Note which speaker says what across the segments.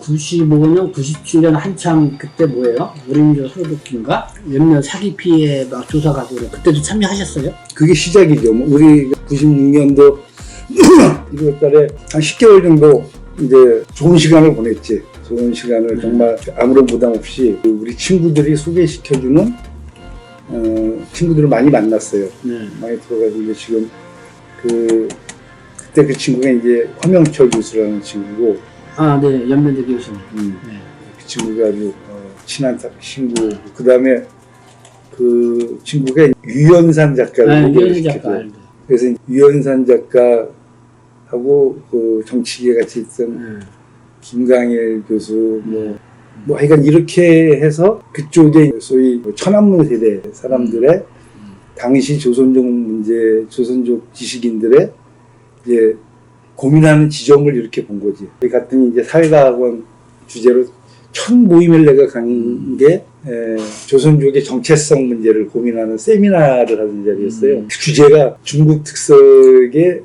Speaker 1: 95년, 97년 한참 그때 뭐예요? 우리민족 소독인가? 몇몇 사기 피해 막 조사 가지고 그때도 참여하셨어요?
Speaker 2: 그게 시작이죠. 뭐 우리 96년도 1월 달에 한 10개월 정도 이제 좋은 시간을 보냈지. 좋은 시간을 정말 아무런 부담 없이 우리 친구들이 소개시켜주는 친구들을 많이 만났어요. 많이 들어가지고 지금 그때 그 친구가 이제 화명철 교수라는 친구고.
Speaker 1: 아, 네, 연면대 교수님.
Speaker 2: 네. 그 친구가 아주 친한 친구. 그 다음에 그 친구가 유연산 작가를
Speaker 1: 유연산 작가.
Speaker 2: 그래서 유연산 작가하고 그 정치계 같이 있던 김강일 교수 뭐 하여간 이렇게 해서 그쪽에 소위 천안문 세대 사람들의 당시 조선족 문제, 조선족 지식인들의 이제 고민하는 지점을 이렇게 본 거지. 같은 이제 사회과학원 주제로 첫 모임을 내가 간 게 조선족의 정체성 문제를 고민하는 세미나를 하는 자리였어요. 그 주제가 중국 특색의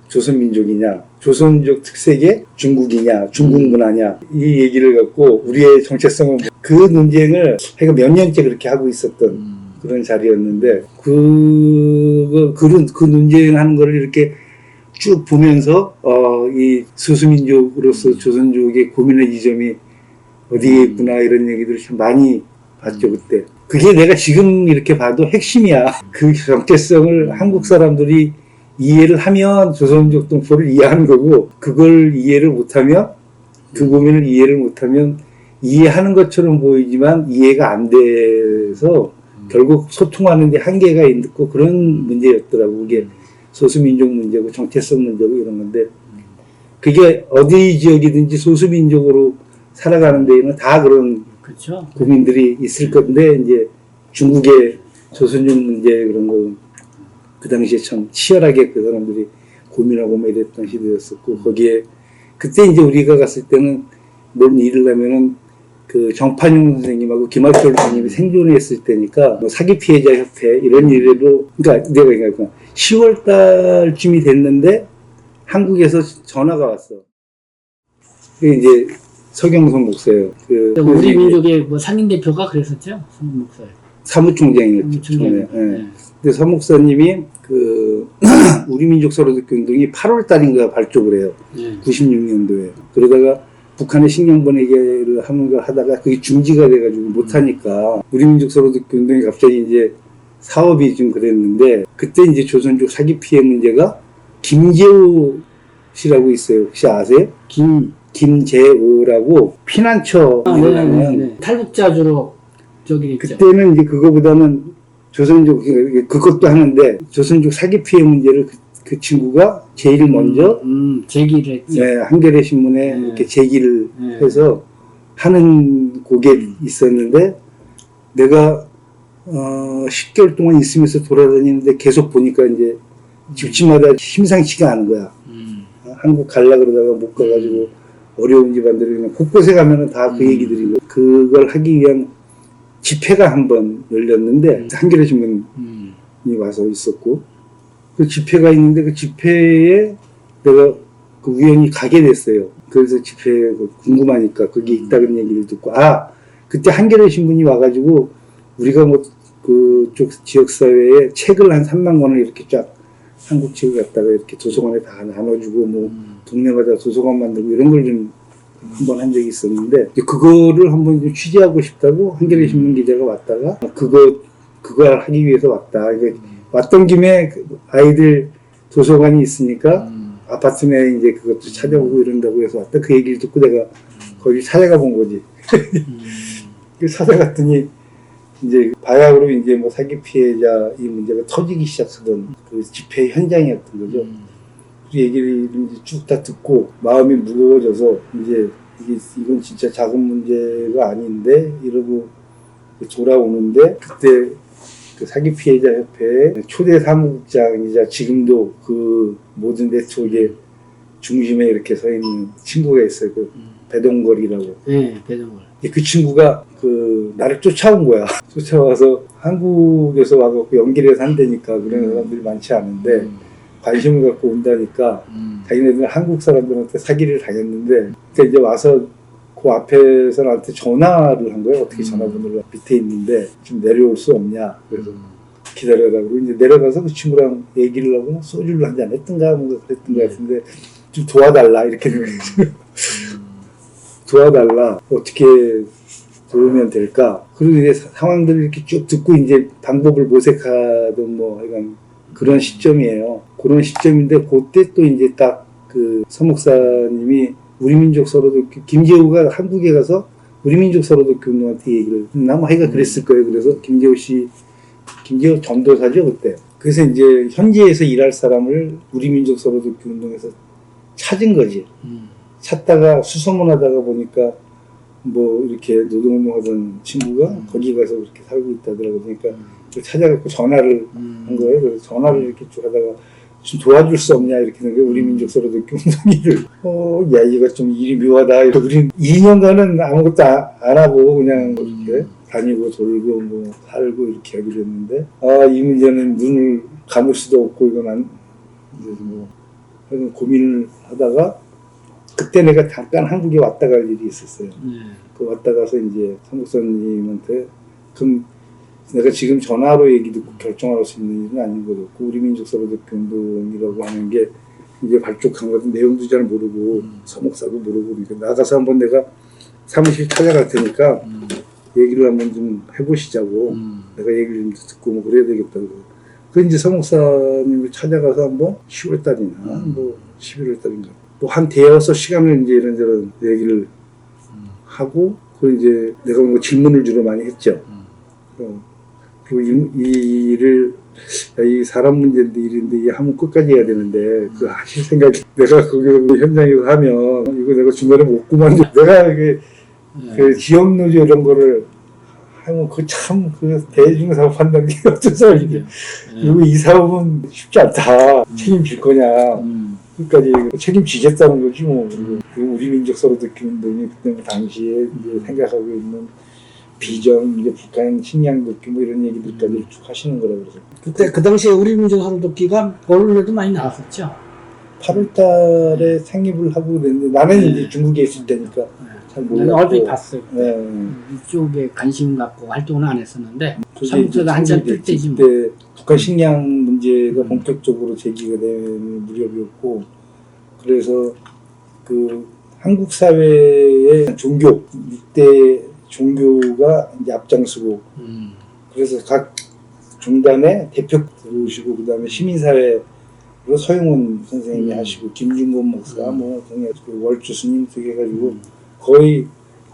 Speaker 2: 조선민족이냐, 조선족 특색의 중국이냐, 중국 문화냐, 이 얘기를 갖고 우리의 정체성은 그 논쟁을 하여간 몇 년째 그렇게 하고 있었던 그런 자리였는데 그 논쟁하는 거를 이렇게 쭉 보면서 이 소수민족으로서 조선족의 고민의 지점이 어디에 있구나 이런 얘기들을 참 많이 봤죠 그때. 그게 내가 지금 이렇게 봐도 핵심이야. 그 정체성을 한국 사람들이 이해를 하면 조선족 동포를 이해하는 거고, 그걸 이해를 못하면, 그 고민을 이해를 못하면 이해하는 것처럼 보이지만 이해가 안 돼서 결국 소통하는 데 한계가 있고 그런 문제였더라고. 그게 소수민족 문제고 정체성 문제고 이런 건데, 그게 어디 지역이든지 소수민족으로 살아가는 데에는 다 그런
Speaker 1: 그렇죠.
Speaker 2: 고민들이 있을 건데, 이제 중국의 조선족 문제 그런 거 그 당시에 참 치열하게 그 사람들이 고민하고 뭐 이랬던 시대였었고, 거기에 그때 이제 우리가 갔을 때는 뭔 일을 하면은 그 정판용 선생님하고 김학철 선생님이 생존했을 때니까 뭐 사기 피해자 협회 이런 일에도, 그러니까 내가 그러니까 10월 달쯤이 됐는데 한국에서 전화가 왔어. 그게 이제 서경석 목사예요.
Speaker 1: 우리 민족의 뭐 상임 대표가 그랬었죠, 서 목사.
Speaker 2: 사무총장이었죠. 처음에. 네. 근데 서 목사님이 우리 민족 서로듣기 운동이 8월 달인가 발족을 해요. 96년도에. 그러다가 북한에 신경 보내기를 하는 걸 하다가 그게 중지가 돼가지고 못하니까 우리 민족 서로듣기 운동이 갑자기 이제 사업이 좀 그랬는데, 그때 이제 조선족 사기 피해 문제가 김재호 씨라고 있어요. 혹시 아세요? 김재호라고 피난처 일어나면
Speaker 1: 탈북자주로 저기 있죠.
Speaker 2: 그때는 이제 그거보다는 조선족 그것도 하는데 조선족 사기 피해 문제를 그 친구가 제일 먼저
Speaker 1: 제기를 했죠.
Speaker 2: 네, 한겨레 신문에 이렇게 제기를 해서 하는 곡에 있었는데, 내가 10개월 동안 있으면서 돌아다니는데 계속 보니까 이제 집집마다 심상치가 않은 거야. 한국 갈라 그러다가 못 가가지고 어려운 집안들이 그냥 곳곳에 가면은 다 그 얘기들이고, 그걸 하기 위한 집회가 한번 열렸는데 한겨레 신문이 와서 있었고, 그 집회가 있는데 그 집회에 내가 그 우연히 가게 됐어요. 그래서 집회에 궁금하니까 거기 있다는 얘기를 듣고, 그때 한겨레 신문이 와가지고 우리가 뭐 그쪽 지역사회에 책을 한 3만 권을 이렇게 쫙 한국 책을 갖다가 이렇게 도서관에 다 나눠주고 뭐 동네마다 도서관 만들고 이런 걸 좀 한번 한 적이 있었는데, 그거를 한번 좀 취재하고 싶다고 한겨레 신문 기자가 왔다가 그걸 하기 위해서 왔다. 왔던 김에 아이들 도서관이 있으니까 아파트 내에 이제 그것도 찾아보고 이런다고 해서 왔다. 그 얘기를 듣고 내가 거기 찾아가 본 거지. 찾아갔더니 이제 바야흐로 이제 뭐 사기 피해자 이 문제가 터지기 시작하던 그 집회 현장이었던 거죠. 그 얘기를 이제 쭉 다 듣고 마음이 무거워져서 이제 이건 진짜 작은 문제가 아닌데 이러고 돌아오는데, 그때 그 사기 피해자 협회의 초대 사무국장이자 지금도 그 모든 네트워크의 중심에 이렇게 서 있는 친구가 있어요. 그 배동걸이라고.
Speaker 1: 네, 배동걸.
Speaker 2: 그 친구가 나를 쫓아온 거야. 쫓아와서 한국에서 와갖고 연길에서 한다니까 그런 사람들이 많지 않은데 관심을 갖고 온다니까 자기네들은 한국 사람들한테 사기를 당했는데, 그러니까 이제 와서 그 앞에서 나한테 전화를 한 거예요. 어떻게 전화번호가 밑에 있는데 좀 내려올 수 없냐. 그래서 기다려라고 이제 내려가서 그 친구랑 얘기를 하고 소주를 한잔 했던가 뭐 그랬던 것 같은데 좀 도와달라 이렇게 도와달라 어떻게 도우면 될까. 그리고 이제 상황들을 이렇게 쭉 듣고 이제 방법을 모색하던 뭐 이런 그런 시점이에요. 그런 시점인데 그때 또 이제 딱 그 서목사님이 우리 민족 서로독교 김재호가 한국에 가서 우리 민족 서로독교 운동한테 얘기를 나뭐 하기가 그랬을 거예요. 그래서 김재호 전도사죠 그때. 그래서 이제 현지에서 일할 사람을 우리 민족 서로독교 운동에서 찾은 거지. 찾다가 수소문하다가 보니까 뭐 이렇게 노동운동하던 친구가 거기 가서 그렇게 살고 있다더라고. 그러니까 찾아갖고 전화를 한 거예요. 그래서 전화를 이렇게 쭉 하다가 좀 도와줄 수 없냐 이렇게 하는 거예요. 우리 민족 서로독교 운동일을. 야 이거 좀 일이 묘하다. 우린 2년간은 아무것도 안 하고 그냥 이렇게 다니고 돌고 뭐 살고 이렇게 하기로 했는데 이 문제는 눈을 감을 수도 없고 이건 안 뭐 고민을 하다가 그때 내가 잠깐 한국에 왔다 갈 일이 있었어요. 그 왔다 가서 이제 선목사님한테 그럼 내가 지금 전화로 얘기 듣고 결정할 수 있는 일은 아닌 것 같고 우리 민족 서로독교 운동이라고 하는 게 이제 발족한 것은 내용도 잘 모르고 서목사도 모르고 그러니까 나가서 한번 내가 사무실 찾아갈 테니까 얘기를 한번 좀 해보시자고 내가 얘기를 좀 듣고 뭐 그래야 되겠다고. 그 이제 서목사님을 찾아가서 한번 10월달이나 뭐 11월달인가 또 한 대여섯 시간을 이제 이런저런 얘기를 하고 그 이제 내가 뭐 질문을 주로 많이 했죠. 그리고 이 일을 이 사람 문제인데 일인데 이 하면 끝까지 해야 되는데 그 하실 생각이 내가 거기 현장에서 하면 이거 내가 중간에 못 그만둬. 내가 그 지역노조 이런 거를 하면 그 참 그 대중사업 한다는 게 어떤 사업이냐. 그리고 이 사업은 쉽지 않다. 책임질 거냐. 끝까지 책임지겠다는 거지 뭐. 그리고 우리 민족 서로독교 운동이 그때 당시에 이제 생각하고 있는 비전, 이제 북한 식량독교 뭐 이런 얘기들까지 쭉 하시는 거라 그래서.
Speaker 1: 그때 그 당시에 우리 민족 서로독기가 언론에도 많이 나왔었죠.
Speaker 2: 8월 달에 창립을 하고 그랬는데 나는 이제 중국에 있을 때니까 잘 몰랐고.
Speaker 1: 나는 얼핏 봤어요.
Speaker 2: 네.
Speaker 1: 이쪽에 관심 갖고 활동은 안 했었는데 삼국사가 한참 뜰 때지 뭐.
Speaker 2: 그때 북한 식량 문제가 본격적으로 제기가 되는 무렵이었고 그래서 그 한국 사회의 종교 6대 종교가 이제 앞장서고 그래서 각 종단의 대표 들어오시고 그 다음에 시민사회로 서용훈 선생님이 하시고 김중곤 목사 뭐 등의 월주 스님 되게 해가지고 거의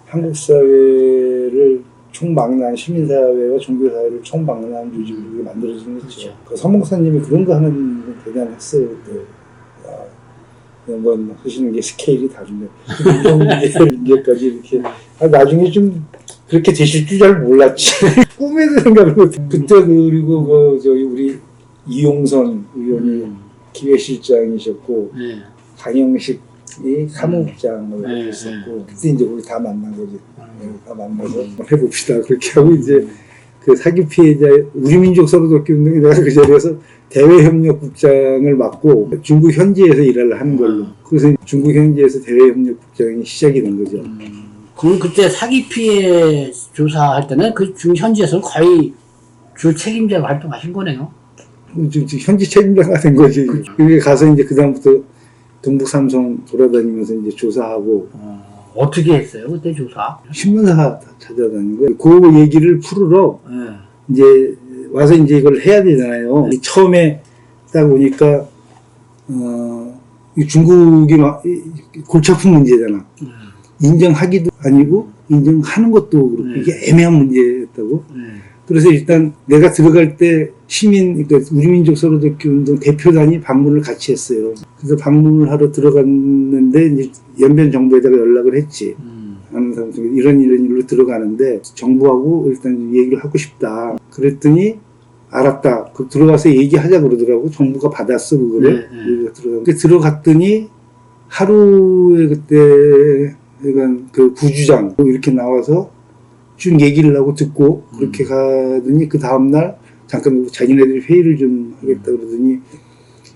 Speaker 2: 한국 사회를 총망라한 시민사회와 종교사회를 총망라한 조직으로 만들어지긴 했죠.
Speaker 1: 그렇죠.
Speaker 2: 그 서목사님이 그런 거 하는 건 대단했어요. 이런 건 하시는 게 스케일이 다른데 문제까지 이렇게 나중에 좀 그렇게 되실 줄 잘 몰랐지. 꿈에도 생각을 못해. 그때 그리고 그 저기 우리 이용선 의원이 기획실장이셨고 강영식이 사무국장을 했었고 그때 이제 우리 다 만난 거지. 다 만나서 해봅시다. 그렇게 하고 이제 그 사기 피해자 우리 민족 서로독교 운동에 내가 그 자리에서 대외협력국장을 맡고 중국 현지에서 일을 하는 걸로. 그래서 중국 현지에서 대외협력국장이 시작이 된 거죠.
Speaker 1: 그럼 그때 사기 피해 조사할 때는 그 현지에서는 거의 주 책임자로 활동하신 거네요.
Speaker 2: 현지 책임자가 된 거지. 그게 가서 이제 그 다음부터 동북 삼성 돌아다니면서 이제 조사하고.
Speaker 1: 어떻게 했어요 그때 조사?
Speaker 2: 신문사 찾아다니고 그 얘기를 풀으러 이제 와서 이제 이걸 해야 되잖아요. 처음에 딱 오니까 중국이 막 골치 아픈 문제잖아. 인정하기도 아니고 인정하는 것도 그렇고 이게 애매한 문제였다고. 그래서 일단 내가 들어갈 때 그러니까 우리 민족 서로독교 운동 대표단이 방문을 같이 했어요. 그래서 방문을 하러 들어갔는데 이제 연변 정부에다가 연락을 했지. 아는 사람 중에 이런 일로 들어가는데 정부하고 일단 얘기를 하고 싶다. 그랬더니 알았다. 그 들어가서 얘기하자 그러더라고. 정부가 받았어 그거를. 들어갔더니 하루에 그때 그러니까 그 부주장 이렇게 나와서 쭉 얘기를 하고 듣고 그렇게 가더니 그 다음날 잠깐 자기네들이 회의를 좀 하겠다 그러더니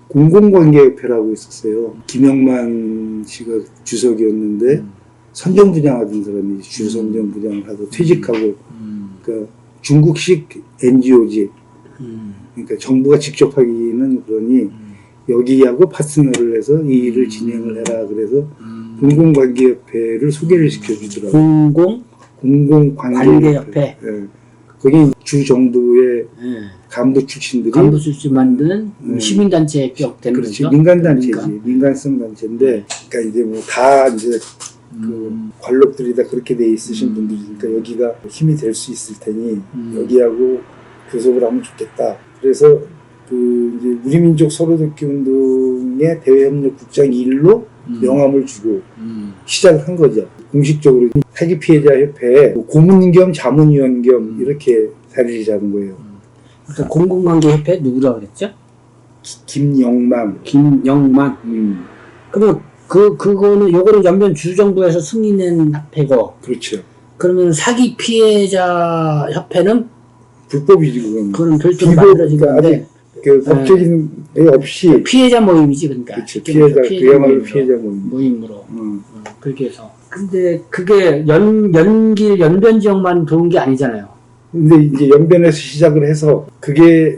Speaker 2: 공공관계협회라고 있었어요. 김영만 씨가 주석이었는데 선정부장하던 사람이 주요 선정부장을 하고 퇴직하고 그러니까 중국식 NGO지. 그러니까 정부가 직접 하기는 그러니 여기하고 파트너를 해서 이 일을 진행을 해라. 그래서 공공관계협회를 소개를 시켜주더라고요. 공공관계협회. 예. 거기 주 정부의 간부 출신들이
Speaker 1: 간부 출신 만드는 시민단체에 격되는
Speaker 2: 그렇지.
Speaker 1: 거죠.
Speaker 2: 민간단체지.
Speaker 1: 그러니까.
Speaker 2: 민간성 단체인데, 그러니까 이제 뭐 다 이제 그 관록들이 다 그렇게 돼 있으신 분들이니까 여기가 힘이 될 수 있을 테니 여기하고 교섭을 하면 좋겠다. 그래서 그 이제 우리민족 서로돕기 운동의 대외협력국장 1로 명함을 주고 시작을 한 거죠. 공식적으로 사기 피해자 협회에 고문인 겸 자문위원 겸 이렇게 자리를 잡은 거예요.
Speaker 1: 그러니까 공공관계협회 누구라고 그랬죠?
Speaker 2: 김영만.
Speaker 1: 그러면 그거는 요거는 연변 주정부에서 승인된 협회고.
Speaker 2: 그렇죠.
Speaker 1: 그러면 사기 피해자 협회는
Speaker 2: 불법이지 그건.
Speaker 1: 그건 별도로 만들어진 건데.
Speaker 2: 그 법적인 게 없이
Speaker 1: 피해자 모임이지 그러니까.
Speaker 2: 그렇죠. 그야말로 피해자
Speaker 1: 모임으로. 그렇게 해서. 근데 그게 연변 지역만 도운 게 아니잖아요.
Speaker 2: 근데 이제 연변에서 시작을 해서 그게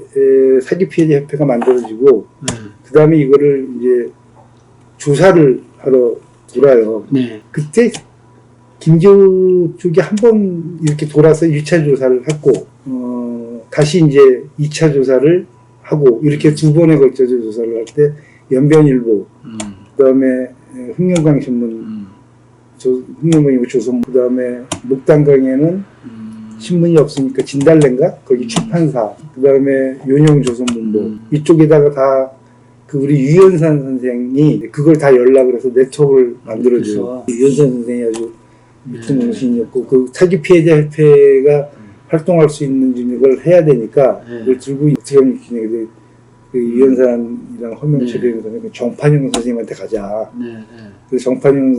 Speaker 2: 사기 피해자 협회가 만들어지고 그 다음에 이거를 이제 조사를 하러 돌아요.
Speaker 1: 네.
Speaker 2: 그때 김지우 쪽이 한 번 이렇게 돌아서 1차 조사를 했고 다시 이제 2차 조사를 하고 이렇게 두 번에 걸쳐서 조사를 할 때 연변일보 그 다음에 흑룡강신문 흑룡강신문 조선 그 다음에 목단강에는 신문이 없으니까 진달래인가? 거기 출판사 그 다음에 요령조선문보 이쪽에다가 다 그 우리 유연산 선생이 그걸 다 연락을 해서 네트워크를 만들어줘요. 유연산 선생이 아주 유통 정신이었고 그 사기 피해자 협회가 활동할 수 있는 걸 해야 되니까 그걸 들고 어떻게 하면 좋겠냐. 그 유연산이랑 허명철이 그 정판영 선생님한테 가자. 그래서 정판영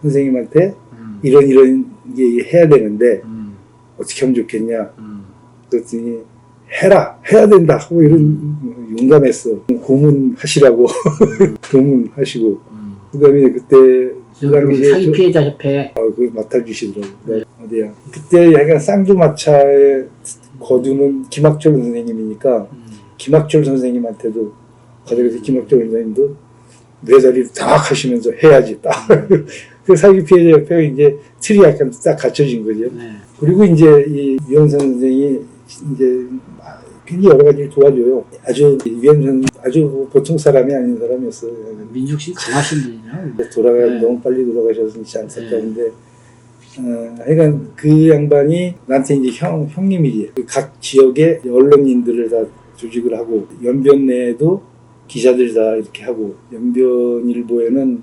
Speaker 2: 선생님한테 이런 게 해야 되는데 어떻게 하면 좋겠냐. 그랬더니 해야 된다 하고 이런 용감했어. 고문하시라고 고문하시고 그 다음에 그때 그 당시에
Speaker 1: 사기 피해자 협회
Speaker 2: 그걸 맡아주시더라고요. 어디야 그때 약간 쌍두마차의 거두는 김학철 선생님이니까 김학철 선생님한테도 가져가서 김학철 선생님도 내 자리를 딱 하시면서 해야지 딱. 그 사기 피해자 협회가 이제 틀이 약간 딱 갖춰진 거죠. 그리고 이제 이 유현선 선생이 이제 굉장히 여러 가지를 도와줘요. 아주 유현선 아주 보통 사람이 아닌 사람이었어요.
Speaker 1: 민족심 강하신 분이냐.
Speaker 2: 너무 빨리 돌아가셔서 진짜 안타까운데 하여간 그 양반이 나한테 이제 형님이지. 각 지역의 언론인들을 다 조직을 하고 연변 내에도 기자들 다 이렇게 하고 연변일보에는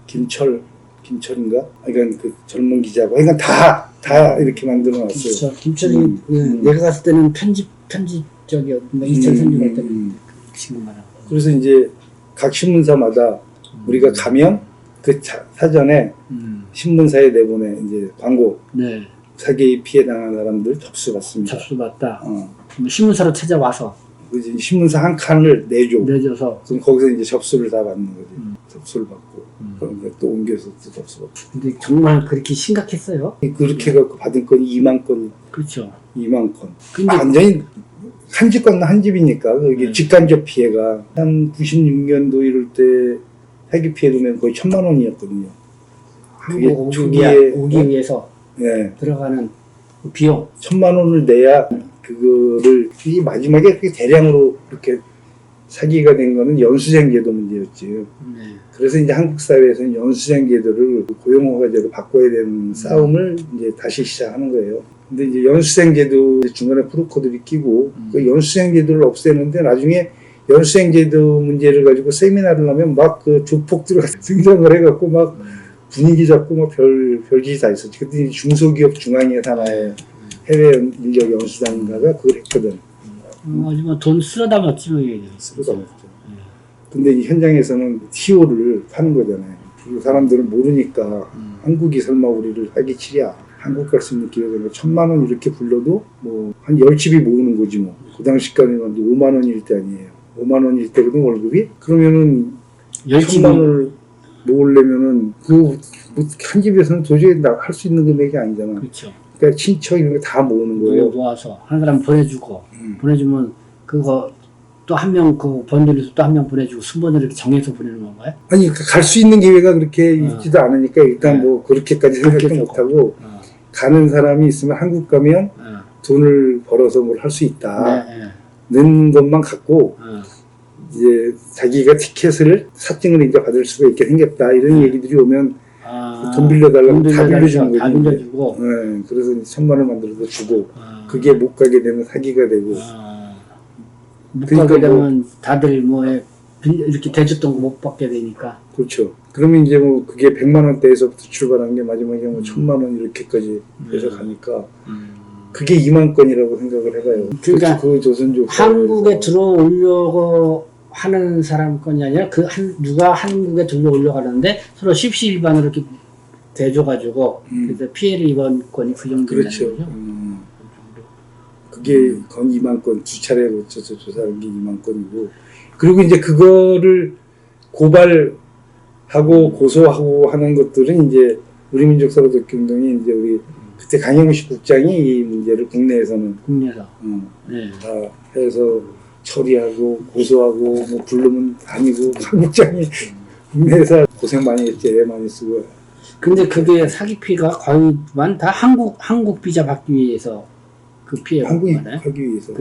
Speaker 2: 김철인가? 그러니까 그 젊은 기자고 그러니까 다 이렇게 만들어 놨어요.
Speaker 1: 그렇죠. 김철이 내가 갔을 때는 편집적이었는데 2003년 때는 친구만하고.
Speaker 2: 그래서 이제 각 신문사마다 우리가 가면 그 사전에 신문사에 내보내 이제 광고. 사기 피해 당한 사람들 접수받습니다.
Speaker 1: 접수받다. 신문사로 찾아와서.
Speaker 2: 그래서 신문사 한 칸을 내줘서 그럼 거기서 이제 접수를 다 받는 거지. 접수를 받고 그럼 또 옮겨서 또 접수받고.
Speaker 1: 근데 정말 그렇게 심각했어요?
Speaker 2: 그렇게 해갖고 받은 건이 2만 건.
Speaker 1: 그렇죠.
Speaker 2: 2만 건. 완전히 한 집 건너 한 집이니까 그게 직간접 피해가 한 96년도 이럴 때 사기 피해 돈은 거의 1,000만 원이었거든요.
Speaker 1: 그게 초기에 오기 위해서 들어가는 비용
Speaker 2: 1,000만 원을 내야 그거를 이 마지막에 그게 대량으로 이렇게 사기가 된 거는 연수생 제도 문제였지. 그래서 이제 한국 사회에서는 연수생 제도를 고용허가제로 바꿔야 되는 싸움을 이제 다시 시작하는 거예요. 근데 이제 연수생 제도 중간에 프로코들이 끼고 그 연수생 제도를 없애는데 나중에 연수생 제도 문제를 가지고 세미나를 하면 막 그 조폭들이 등장을 해갖고 막 분위기 잡고 막 별짓이 다 있었지. 그때 중소기업 중앙회 산하에 해외 인력 연수단가가 그걸 했거든.
Speaker 1: 하지만 돈 쓸어 담았지 뭐 이게.
Speaker 2: 쓸어 담았죠. 근데 이 현장에서는 티오를 파는 거잖아요. 그리고 사람들은 모르니까 한국이 설마 우리를 사기치랴. 한국 갈 수 있는 기회가 1,000만 원 이렇게 불러도 뭐 한 10집이 모으는 거지 뭐. 그 당시까지는 5만 원일 때 아니에요. 5만 원일 때거든 월급이. 그러면은 1,000만 원을 모으려면은 그 한 집에서는 도저히 할 수 있는 금액이 아니잖아.
Speaker 1: 그렇죠.
Speaker 2: 그러니까 친척 이런 거 다 모으는 거예요.
Speaker 1: 모아서 한 사람 보내주고 보내주면 그거 또 한 명 그 번들에서 또 한 명 보내주고 순번을 이렇게 정해서 보내는 건가요?
Speaker 2: 아니 갈 수 있는 기회가 그렇게 있지도 않으니까 일단
Speaker 1: 네.
Speaker 2: 뭐 그렇게까지 생각도
Speaker 1: 그렇게
Speaker 2: 못하고 가는 사람이 있으면 한국 가면 돈을 벌어서 뭘 할 수 있다. 는 것만 갖고 이제 자기가 티켓을 사증을 이제 받을 수가 있게 생겼다 이런 얘기들이 오면 돈 빌려달라고 다 빌려주는 거지.
Speaker 1: 다 빌려주고.
Speaker 2: 네, 그래서 1,000만 원 만들어서 주고 그게 못 가게 되면 사기가 되고.
Speaker 1: 못
Speaker 2: 그러니까
Speaker 1: 가게 되면 다들 뭐 이렇게 대줬던 거 못 받게 되니까.
Speaker 2: 그렇죠. 그러면 이제 뭐 그게 100만 원대에서부터 출발한 게 마지막에 뭐 1,000만 원 이렇게까지 해서 가니까 그게 2만 건이라고 생각을 해봐요.
Speaker 1: 그러니까
Speaker 2: 그 조선족
Speaker 1: 한국에 들어오려고 하는 사람 건이 아니라 누가 한국에 들어오려고 하는데 서로 십시일반으로 이렇게 대줘가지고 그래서 피해를 입은 건이 그 정도라는
Speaker 2: 그렇죠.
Speaker 1: 거죠.
Speaker 2: 그게 건 2만 건, 두 차례 거쳐서 조사한 게 2만 건이고, 그리고 이제 그거를 고발하고 고소하고 하는 것들은 이제 우리 민족 서로독기운동이 이제 우리 그때 강영식 국장이 이 문제를 국내에서는
Speaker 1: 네.
Speaker 2: 다 해서 처리하고 고소하고 뭐 부르면 아니고 한국장이 국내에서 고생 많이 했지, 애 많이 쓰고.
Speaker 1: 근데 그게 사기 피해가 거의만 다 한국 비자 받기 위해서 그 피해가
Speaker 2: 한국에
Speaker 1: 많아요.
Speaker 2: 하기 위해서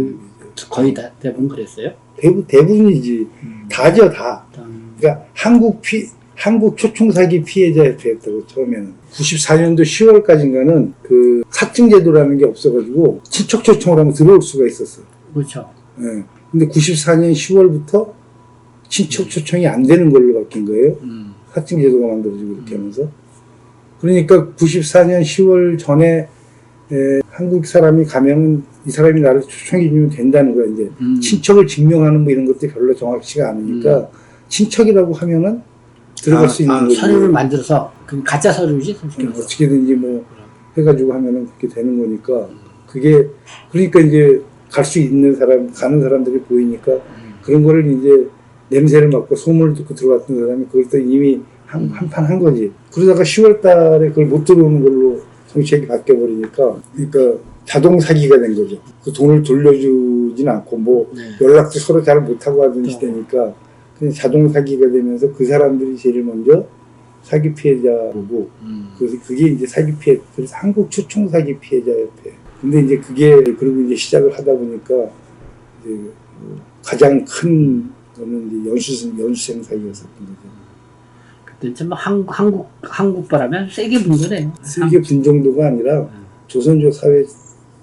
Speaker 1: 거의 다 대부분 그랬어요.
Speaker 2: 대부분이지. 다죠, 다. 그러니까 한국 초청사기 피해자협회였다고 처음에는 94년도 10월까지인가는 그 사증제도라는 게 없어가지고 친척 초청을 하면 들어올 수가 있었어.
Speaker 1: 그렇죠.
Speaker 2: 예. 근데 94년 10월부터 친척 초청이 안 되는 걸로 바뀐 거예요. 사증제도가 만들어지고 그렇게 하면서. 그러니까 94년 10월 전에 한국 사람이 가면 이 사람이 나를 초청해 주면 된다는 거야. 이제 친척을 증명하는 뭐 이런 것들이 별로 정확치가 않으니까 친척이라고 하면은 들어갈 수 있는 거지.
Speaker 1: 서류를 만들어서 그 가짜 서류지.
Speaker 2: 어떻게든지 뭐 해가지고 하면은 그렇게 되는 거니까 그게 그러니까 이제 갈 수 있는 사람 가는 사람들이 보이니까 그런 거를 이제 냄새를 맡고 소문을 듣고 들어갔던 사람이 그걸 또 이미 한판 한 거지. 그러다가 10월 달에 그걸 못 들어오는 걸로 정책이 바뀌어 버리니까 그러니까 자동 사기가 된 거죠. 그 돈을 돌려주진 않고 뭐 연락도 서로 잘 못하고 하던 시대니까 그냥 자동 사기가 되면서 그 사람들이 제일 먼저 사기 피해자고 그래서 그게 이제 사기 피해 그래서 한국 초청 사기 피해자 협회. 근데 이제 그게 그리고 이제 시작을 하다 보니까 이제 가장 큰 거는 이제 연수생 사기였었던 거죠.
Speaker 1: 그때 참 한국 바람에 세게 분 거네요.
Speaker 2: 세게 분 정도가 아니라 조선족 사회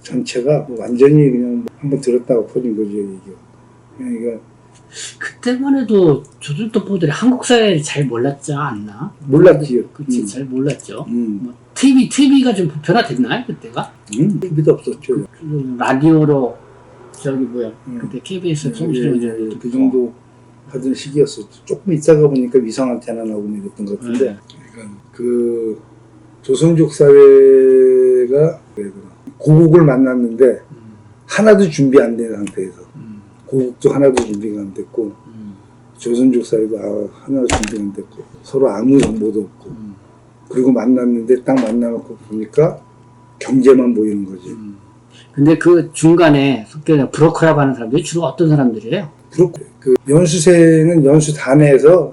Speaker 2: 전체가 뭐 완전히 그냥 한번 들었다가 퍼진 거죠, 이게. 그러니까
Speaker 1: 그때만 해도 조선족들이 한국 사회를 잘 몰랐지 않나?
Speaker 2: 몰랐지요.
Speaker 1: 그치, 잘 몰랐죠. 뭐 TV가 좀 변화됐나요, 그때가?
Speaker 2: TV도 없었죠.
Speaker 1: 라디오로 저기 뭐야, 그때 KBS 송시로
Speaker 2: 그 정도 하던 시기였었죠. 조금 있다가 보니까 위성 안테나 나오고 이랬던 것 같은데, 그러니까 그 조선족 사회가 고국을 만났는데 하나도 준비 안 된 상태에서 고국도 하나도 준비가 안 됐고 조선족 사회도 하나도 준비가 안 됐고 서로 아무 정보도 없고 그리고 만났는데 딱 만나놓고 보니까 경제만 보이는 거지.
Speaker 1: 근데 그 중간에 속되는 브로커라고 하는 사람들이 주로 어떤 사람들이에요?
Speaker 2: 그 연수생은 연수단에서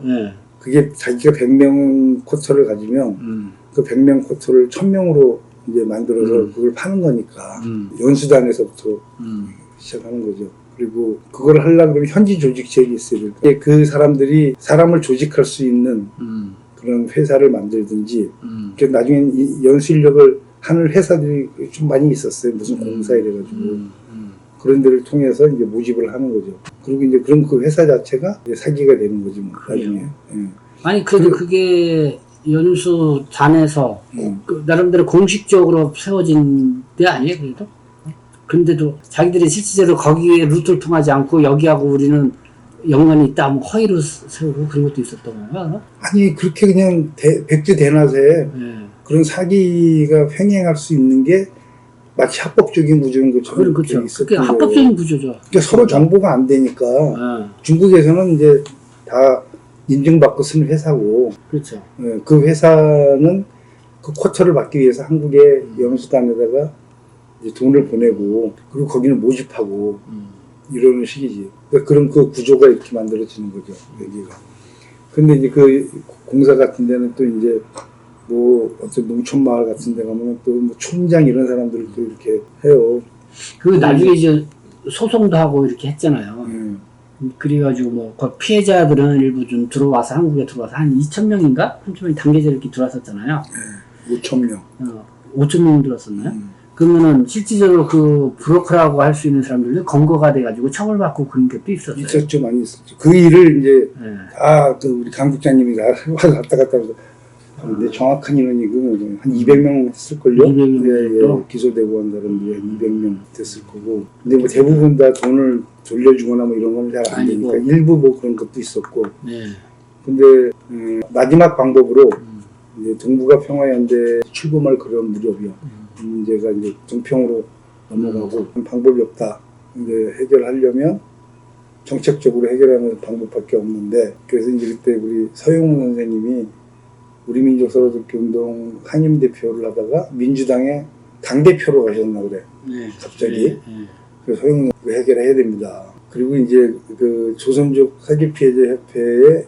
Speaker 2: 그게 자기가 100명 쿼터를 가지면 그 100명 쿼터를 1000명으로 이제 만들어서 그걸 파는 거니까 연수단에서부터 시작하는 거죠. 그리고 그걸 하려고 그러면 현지 조직책이 있어요. 그러니까 그 사람들이 사람을 조직할 수 있는 그런 회사를 만들든지 그래서 나중에 연수 인력을 하는 회사들이 좀 많이 있었어요. 무슨 공사 이래가지고 그런 데를 통해서 이제 모집을 하는 거죠. 그리고 이제 그럼 그 회사 자체가 이제 사기가 되는 거지 뭐 나중에.
Speaker 1: 아니 그래도 그게 연수단에서 그 나름대로 공식적으로 세워진 데 아니에요, 그래도? 근데도 자기들이 실질적으로 거기에 루트를 통하지 않고 여기하고 우리는 연관이 있다 하면 허위로 세우고 그런 것도 있었던 건가?
Speaker 2: 아니 그렇게 그냥 백지대낮에 그런 사기가 횡행할 수 있는 게 마치 합법적인 구조인 것처럼
Speaker 1: 그렇죠.
Speaker 2: 있었던
Speaker 1: 그게 합법적인 구조죠.
Speaker 2: 그러니까 서로 정보가 안 되니까 중국에서는 이제 다 인증받고 쓰는 회사고
Speaker 1: 그렇죠.
Speaker 2: 그 회사는 그 쿼터를 받기 위해서 한국의 연수단에다가 이제 돈을 보내고 그리고 거기는 모집하고 이러는 식이지. 그러니까 그런 그 구조가 이렇게 만들어지는 거죠. 여기가. 근데 이제 그 공사 같은 데는 또 이제 뭐 어떤 농촌 마을 같은 데 가면 또 뭐 촌장 이런 사람들을 또 이렇게 해요.
Speaker 1: 그 나중에 이제 소송도 하고 이렇게 했잖아요.
Speaker 2: 예.
Speaker 1: 그래가지고 뭐 그 피해자들은 일부 좀 들어와서 한국에 들어와서 한 2,000명인가? 한꺼번에 단계제 이렇게 들어왔었잖아요.
Speaker 2: 5,000명.
Speaker 1: 5,000명 들어왔었나요? 그러면은 실질적으로 그 브로커라고 할 수 있는 사람들도 검거가 돼가지고 처벌받고 그런 게 또 있었어요.
Speaker 2: 있었죠, 많이 있었죠. 그 일을 이제
Speaker 1: 네.
Speaker 2: 그 우리 강 국장님이 와서 왔다 갔다 하면서 근데 정확한 인원이 한 200명 했을걸요?
Speaker 1: 200명
Speaker 2: 예, 기소되고 한 사람들이 200명 됐을 거고. 근데 뭐 대부분 다 돈을 돌려주거나 뭐 이런 건 잘 안 되니까
Speaker 1: 아니고.
Speaker 2: 일부 뭐 그런 것도 있었고.
Speaker 1: 네.
Speaker 2: 근데 마지막 방법으로 이제 동북아 평화연대 출범할 그런 무렵이요. 이 문제가 이제 정평으로 넘어가고 방법이 없다. 이제 해결하려면 정책적으로 해결하는 방법밖에 없는데 그래서 이제 그때 우리 서영훈 선생님이 우리 민족 서로듣기 운동 한임 대표를 하다가 민주당의 당 대표로 가셨나 그래.
Speaker 1: 네.
Speaker 2: 갑자기.
Speaker 1: 네. 네.
Speaker 2: 그래서 서영훈 해결해야 됩니다. 그리고 이제 그 조선족 사기 피해자 협회의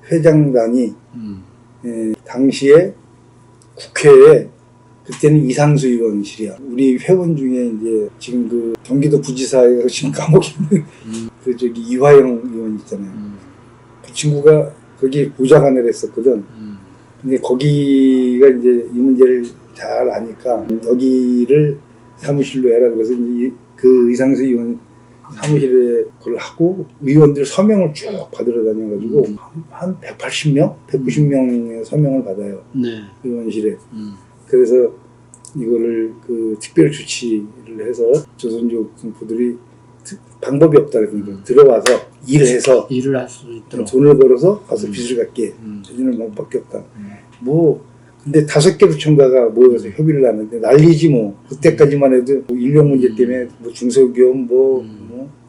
Speaker 2: 회장단이 당시에 국회에 그때는 이상수 의원실이야. 우리 회원 중에 이제 지금 그 경기도 부지사에 지금 감옥에 있는 그 저기 이화영 의원 있잖아요. 그 친구가 거기 보좌관을 했었거든. 근데 거기가 이제 이 문제를 잘 아니까 여기를 사무실로 해라. 그래서 이제 그 이상수 의원 사무실에 그걸 하고 의원들 서명을 쭉 받으러 다녀가지고 한 180명? 190명의 서명을 받아요.
Speaker 1: 네.
Speaker 2: 의원실에. 그래서 이거를 그 특별 조치를 해서 조선족 분들이 방법이 없다 그러니까 들어와서 일해서
Speaker 1: 일을 할 수 있도록
Speaker 2: 돈을 벌어서 가서 빚을 갚게 해주는 방법밖에 없다. 뭐 근데 5개 구청가가 모여서 협의를 하는데 난리지 뭐. 그때까지만 해도 뭐 인력 문제 때문에 뭐 중소기업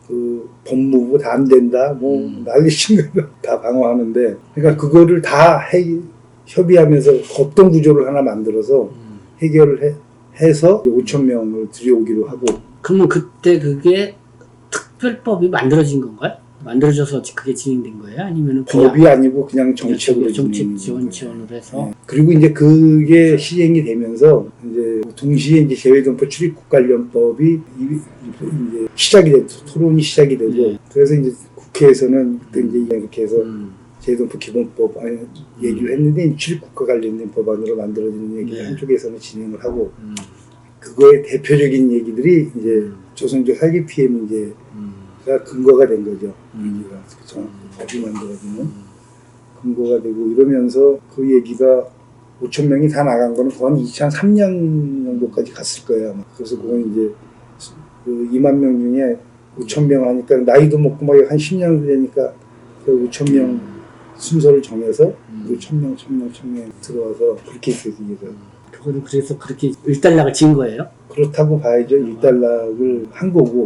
Speaker 2: 그 법무부 다 안 된다 뭐 난리친 거다 방어하는데 그러니까 그거를 다 협의하면서 어떤 구조를 하나 만들어서 해결을 해서 5,000명을 들여오기로 하고.
Speaker 1: 그러면 그때 그게 특별법이 만들어진 건가요? 만들어져서 그게 진행된 거예요? 아니면
Speaker 2: 법이 아니고 그냥 정책으로
Speaker 1: 정책 지원으로 해서.
Speaker 2: 네. 그리고 이제 그게 시행이 되면서 이제 동시에 이제 재외동포 출입국 관련법이 이제 시작이 됐죠. 토론이 시작이 되고
Speaker 1: 네.
Speaker 2: 그래서 이제 국회에서는 그때 이제 이렇게 해서 재외동포 기본법 얘기를 했는데 출입국과 관련된 법안으로 만들어지는 얘기를
Speaker 1: 네.
Speaker 2: 한쪽에서는 진행을 하고 그거의 대표적인 얘기들이 이제 조선족 사기 피해 문제가 근거가 된 거죠. 얘기가 법이 만들어지는 근거가 되고 이러면서 그 얘기가 5,000명이 다 나간 거는 거의 2003년 정도까지 갔을 거예요. 아마. 그래서 그건 이제 그 2만 명 중에 5,000명 하니까 나이도 먹고 막 한 10년 되니까 그 5,000명 순서를 정해서 1,000명 들어와서 그렇게 했어요.
Speaker 1: 그거는 그래서 그렇게 일단락을 지은 거예요?
Speaker 2: 그렇다고 봐야죠. 일단락을 한 거고